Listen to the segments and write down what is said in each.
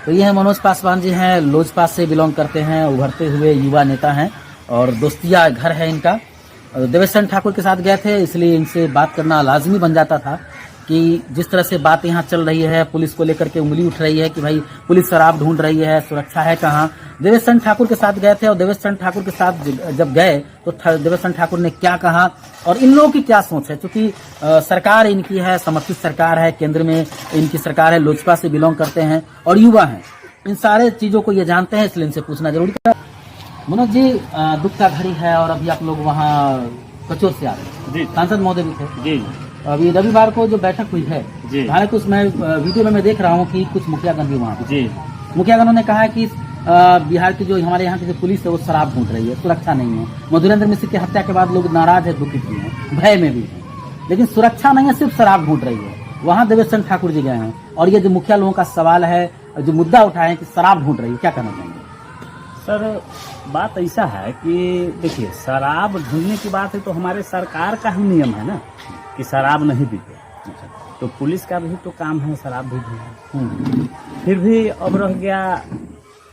तो ये है मनोज पासवान जी हैं, लोजपा से बिलोंग करते हैं, उभरते हुए युवा नेता हैं और दोस्तिया घर है इनका। देवेश चंद्र ठाकुर के साथ गए थे, इसलिए इनसे बात करना लाजमी बन जाता था कि जिस तरह से बात यहाँ चल रही है, पुलिस को लेकर के उंगली उठ रही है कि भाई पुलिस शराब ढूंढ रही है, सुरक्षा है कहाँ। देवेश चंद्र ठाकुर के साथ गए थे और देवेश चंद्र ठाकुर के साथ जब गए तो देवेश चंद्र ठाकुर ने क्या कहा और इन लोगों की क्या सोच है, क्योंकि सरकार इनकी है, समर्थित सरकार है, केंद्र में इनकी सरकार है, लोजपा से बिलोंग करते हैं और युवा हैं, इन सारे चीजों को ये जानते हैं, इसलिए इनसे पूछना जरूरी था। मनोज जी, दुख का घड़ी है और अभी आप लोग वहाँ कचोर से आ रहे हैं, सांसद महोदय भी थे जी। अभी रविवार को जो बैठक हुई है, हालांकि उसमें वीडियो में मैं देख रहा हूँ कि कुछ मुखियागण भी वहाँ जी। मुखियागणों ने कहा है कि बिहार की जो हमारे यहाँ की जो पुलिस है वो शराब ढूंढ रही है, सुरक्षा नहीं है। मधुरेंद्र मिश्र की हत्या के बाद लोग नाराज है, दुखित भी हैं, भय में भी है, लेकिन सुरक्षा नहीं है, सिर्फ शराब ढूंढ रही है। वहाँ देवेश चंद्र ठाकुर जी गए हैं और ये जो मुखिया लोगों का सवाल है, जो मुद्दा उठाए हैं कि शराब ढूंढ रही है, क्या कहना चाहेंगे? सर, बात ऐसा है कि देखिए, शराब ढूंढने की बात है तो हमारे सरकार का ही नियम है ना कि शराब नहीं पीते, तो पुलिस का भी तो काम है शराब भी ढूंढना। फिर भी अब रह गया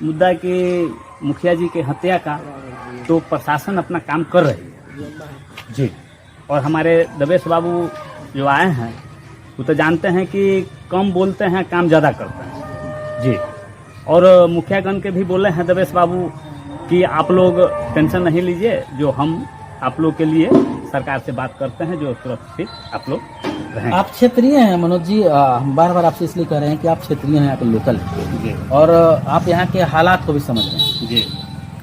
मुद्दा कि मुखिया जी के हत्या का, तो प्रशासन अपना काम कर रही है जी। और हमारे देवेश बाबू जो आए हैं वो तो जानते हैं कि कम बोलते हैं, काम ज़्यादा करते हैं जी। और मुखियागण के भी बोले हैं देवेश बाबू कि आप लोग टेंशन नहीं लीजिए, जो हम आप लोग के लिए सरकार से बात करते हैं, जो सुरक्षित आप लोग रहें। आप क्षेत्रीय हैं मनोज जी, हम बार बार आपसे इसलिए कह रहे हैं कि आप क्षेत्रीय हैं, यहाँ पे लोकल हैं जी, और आप यहाँ के हालात को भी समझ रहे हैं जी।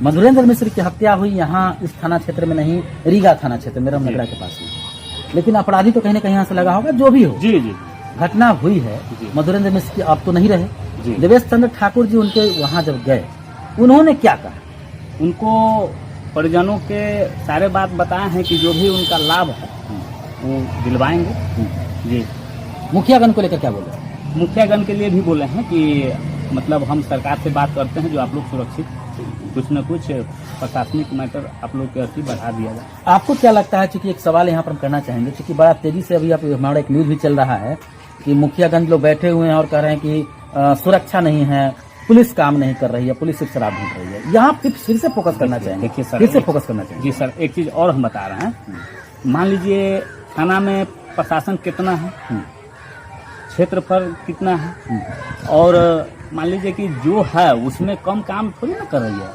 मधुरेंद्र मिश्र की हत्या हुई यहाँ इस थाना क्षेत्र में नहीं, रीगा थाना क्षेत्र में, रामनगरा के पास में, लेकिन अपराधी तो कहीं ना कहीं यहाँ से लगा होगा, जो भी हो जी जी। घटना हुई है। मधुरेंद्र मिश्र की आप तो नहीं रहे, देवेश चंद्र ठाकुर जी उनके वहाँ जब गए, उन्होंने क्या कहा? उनको परिजनों के सारे बात बताए हैं कि जो भी उनका लाभ है वो दिलवाएंगे जी। मुखियागण को लेकर क्या बोले? मुखियागण के लिए भी बोले हैं कि मतलब हम सरकार से बात करते हैं, जो आप लोग सुरक्षित कुछ न कुछ प्रशासनिक मैटर आप लोग के अति बढ़ा दिया जाए। आपको क्या लगता है, चूंकि एक सवाल यहाँ पर हम करना चाहेंगे, क्योंकि बड़ा तेजी से अभी हमारा एक न्यूज भी चल रहा है कि मुखियागण लोग बैठे हुए हैं और कह रहे हैं कि सुरक्षा नहीं है, पुलिस काम नहीं कर रही है, पुलिस सिर्फ शराब ढूंढ रही है। यहाँ फिर से फोकस करना चाहेंगे? देखिए सर, फिर से फोकस करना चाहिए जी सर। एक चीज और हम बता रहे हैं, मान लीजिए थाना में प्रशासन कितना है, क्षेत्र पर कितना है, और मान लीजिए कि जो है उसमें कम काम थोड़ी ना कर रही है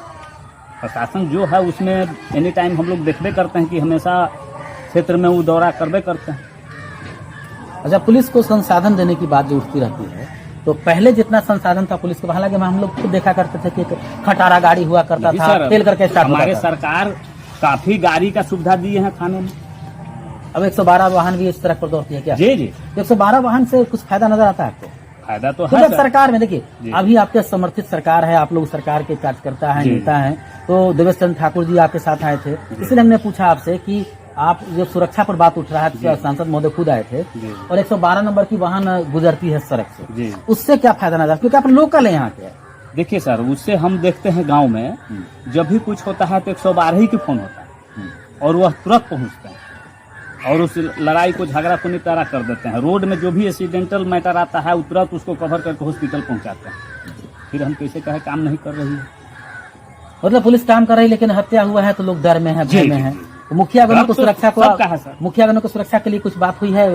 प्रशासन, जो है उसमें एनी टाइम हम लोग देखबे करते हैं कि हमेशा क्षेत्र में वो दौरा करबे करते हैं। अच्छा, पुलिस को संसाधन देने की बात जो उठती रहती है, तो पहले जितना संसाधन था पुलिस को, हालांकि हम लोग खुद देखा करते थे कि खटारा गाड़ी हुआ करता था, तेल करके स्टार्ट होता था। हमारे सरकार काफी गाड़ी का सुविधा दी है थाने में। अब 112 वाहन भी इस तरह पर दौड़ती है क्या? जी जी। 112 वाहन से कुछ फायदा नजर आता है आपको? फायदा तो है है सरकार में। देखिए, अभी आपके समर्थित सरकार है, आप लोग सरकार के कार्यकर्ता हैं, नेता हैं, तो देवेश चंद्र ठाकुर जी आपके साथ आए थे, इसलिए हमने पूछा आपसे कि आप जो सुरक्षा पर बात उठ रहा है, सांसद महोदय खुद आए थे और 112 नंबर की वाहन गुजरती है सड़क से, उससे क्या फायदा नजर, क्योंकि आप लोकल है यहाँ के? देखिए सर, उससे हम देखते हैं गांव में जब भी कुछ होता है तो 112 ही की फोन होता है और वह तुरंत पहुंचते हैं और उस लड़ाई को, झगड़ा को निपटारा कर देते हैं। रोड में जो भी एक्सीडेंटल मैटर आता है वो तुरंत उसको कवर करके हॉस्पिटल पहुंचाते हैं। फिर हम कैसे कहें काम नहीं कर रही है? मतलब पुलिस काम कर रही है, लेकिन हत्या हुआ है तो लोग डर में है, भय में है। तो मुखियागणों को सुरक्षा को, मुखियागणों को सुरक्षा के लिए कुछ बात हुई है?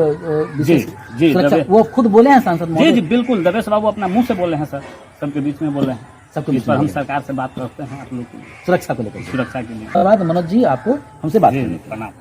जी जी, वो खुद बोले हैं सांसद महोदय? जी जी बिल्कुल, देवेश बाबू अपना मुंह से बोले हैं सर, सबके बीच में बोले हैं, सबके बीच पर हम सरकार से बात करते हैं आप लोग की सुरक्षा को लेकर, सुरक्षा के लिए। मनोज जी, आपको हमसे बात करनी है। प्रणाम।